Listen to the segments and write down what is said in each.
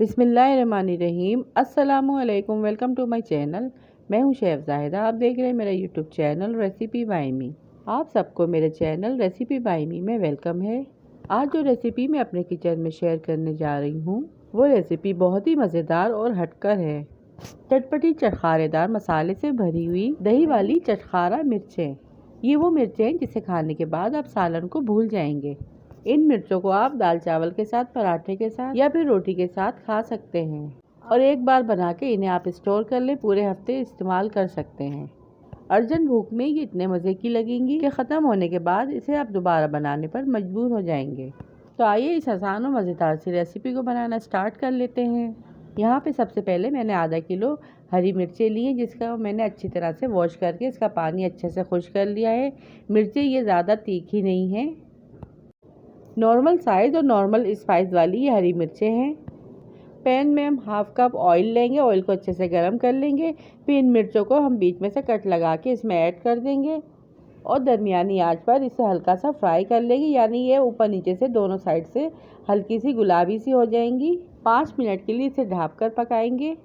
बिस्मिल्लाहिर्रहमानिर्रहीम। अस्सलामुअलैकुम, welcome to my channel. मैं हूं शेफ जाहिदा। आप देख रहे हैं मेरा यूट्यूब चैनल रेसिपी बाय मी। आप सबको मेरे चैनल रेसिपी बाय मी में वेलकम है। आज जो रेसिपी मैं अपने किचन में शेयर करने जा रही हूं, वो रेसिपी बहुत ही मज़ेदार और हटकर है। चटपटी चटखारेदार मसाले से भरी हुई दही वाली चटखारा मिर्चें। ये वो मिर्चें हैं जिसे खाने के बाद आप सालन को भूल जाएंगे। इन मिर्चों को आप दाल चावल के साथ, पराठे के साथ या फिर रोटी के साथ खा सकते हैं और एक बार बना के इन्हें आप स्टोर कर ले, पूरे हफ्ते इस्तेमाल कर सकते हैं। अर्जेंट भूख में ये इतने मज़े की लगेंगी कि ख़त्म होने के बाद इसे आप दोबारा बनाने पर मजबूर हो जाएंगे। तो आइए इस आसान और मज़ेदार सी रेसिपी को बनाना स्टार्ट कर लेते हैं। यहाँ पे सबसे पहले मैंने आधा किलो हरी मिर्चें ली हैं, जिसका मैंने अच्छी तरह से वॉश करके इसका पानी अच्छे से खुश्क कर लिया है। मिर्चें ये ज़्यादा तीखी नहीं हैं, नॉर्मल साइज़ और नॉर्मल स्पाइस वाली ये हरी मिर्चें हैं। पैन में हम हाफ कप ऑयल लेंगे, ऑयल को अच्छे से गर्म कर लेंगे। फिर इन मिर्चों को हम बीच में से कट लगा के इसमें ऐड कर देंगे और दरमियानी आंच पर इसे हल्का सा फ्राई कर लेंगे, यानी ये ऊपर नीचे से दोनों साइड से हल्की सी गुलाबी सी हो जाएंगी। 5 मिनट के लिए इसे ढक कर पकाएंगे।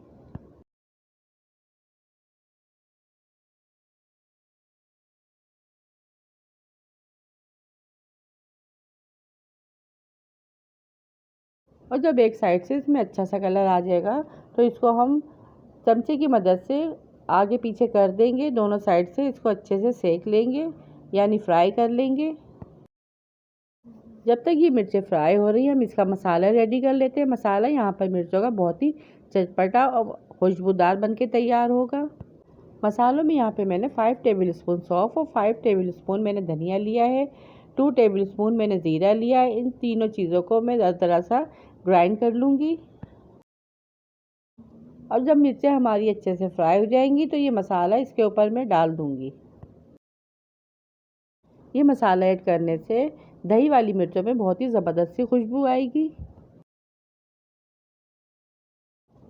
और जब एक साइड से इसमें अच्छा सा कलर आ जाएगा तो इसको हम चमचे की मदद से आगे पीछे कर देंगे। दोनों साइड से इसको अच्छे से सेक लेंगे, यानी फ्राई कर लेंगे। जब तक ये मिर्चें फ्राई हो रही हैं, हम इसका मसाला रेडी कर लेते हैं। मसाला यहाँ पर मिर्चों का बहुत ही चटपटा और खुशबूदार बनके तैयार होगा। मसालों में यहाँ पे मैंने 5 टेबल स्पून सौंफ और 5 टेबल स्पून मैंने धनिया लिया है, 2 टेबल स्पून मैंने ज़ीरा लिया है। इन तीनों चीज़ों को मैं ज़रा सा ग्राइंड कर लूँगी। और जब मिर्चें हमारी अच्छे से फ्राई हो जाएंगी तो ये मसाला इसके ऊपर मैं डाल दूँगी। ये मसाला ऐड करने से दही वाली मिर्चों में बहुत ही ज़बरदस्त सी खुशबू आएगी।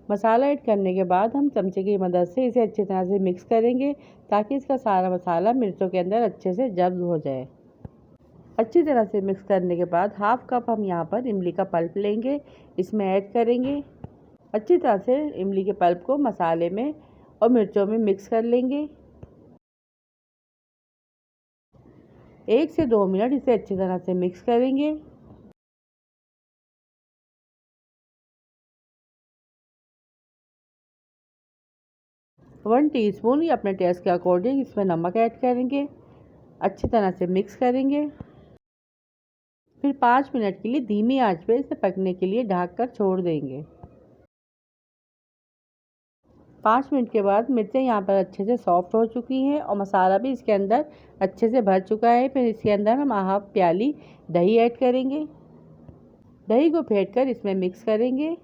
मसाला ऐड करने के बाद हम चमचे की मदद से इसे अच्छी तरह से मिक्स करेंगे, ताकि इसका सारा मसाला मिर्चों के अंदर अच्छे से जज़्ब हो जाए। अच्छी तरह से मिक्स करने के बाद हाफ कप हम यहाँ पर इमली का पल्प लेंगे, इसमें ऐड करेंगे। अच्छी तरह से इमली के पल्प को मसाले में और मिर्चों में मिक्स कर लेंगे। 1 से 2 मिनट इसे अच्छी तरह से मिक्स करेंगे। वन टीस्पून या अपने टेस्ट के अकॉर्डिंग इसमें नमक ऐड करेंगे। अच्छी तरह से मिक्स करेंगे। फिर 5 मिनट के लिए धीमी आंच पे इसे पकने के लिए ढक कर छोड़ देंगे। 5 मिनट के बाद मिर्चें यहाँ पर अच्छे से सॉफ्ट हो चुकी हैं और मसाला भी इसके अंदर अच्छे से भर चुका है। फिर इसके अंदर हम हाफ प्याली दही ऐड करेंगे। दही को फेंट कर इसमें मिक्स करेंगे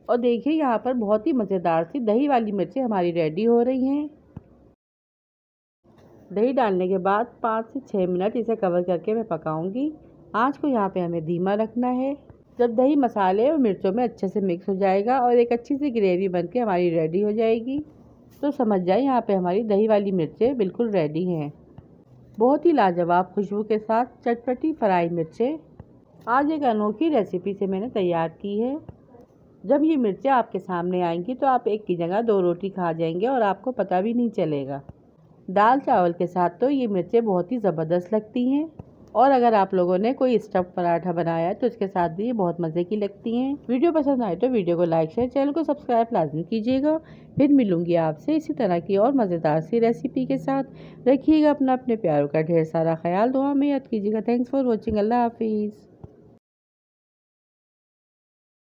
और देखिए यहाँ पर बहुत ही मज़ेदार सी दही वाली मिर्चें हमारी रेडी हो रही हैं। दही डालने के बाद 5 से 6 मिनट इसे कवर करके मैं पकाऊंगी। आंच को यहाँ पे हमें धीमा रखना है। जब दही मसाले और मिर्चों में अच्छे से मिक्स हो जाएगा और एक अच्छी सी ग्रेवी बनके हमारी रेडी हो जाएगी, तो समझ जाए यहाँ पे हमारी दही वाली मिर्चें बिल्कुल रेडी हैं। बहुत ही लाजवाब खुशबू के साथ चटपटी फ्राई मिर्चें आज एक अनोखी रेसिपी से मैंने तैयार की है। जब ये मिर्चें आपके सामने आएंगी तो आप एक की जगह 2 रोटी खा जाएंगे और आपको पता भी नहीं चलेगा। दाल चावल के साथ तो ये मिर्चें बहुत ही ज़बरदस्त लगती हैं, और अगर आप लोगों ने कोई स्टफ़ पराठा बनाया है तो इसके साथ भी ये बहुत मज़े की लगती हैं। वीडियो पसंद आए तो वीडियो को लाइक शेयर, चैनल को सब्सक्राइब लाजमी कीजिएगा। फिर मिलूंगी आपसे इसी तरह की और मज़ेदार सी रेसिपी के साथ। रखिएगा अपने प्यारों का ढेर सारा ख्याल, दुआ में याद कीजिएगा। Thanks for watching. अल्लाह हाफिज़।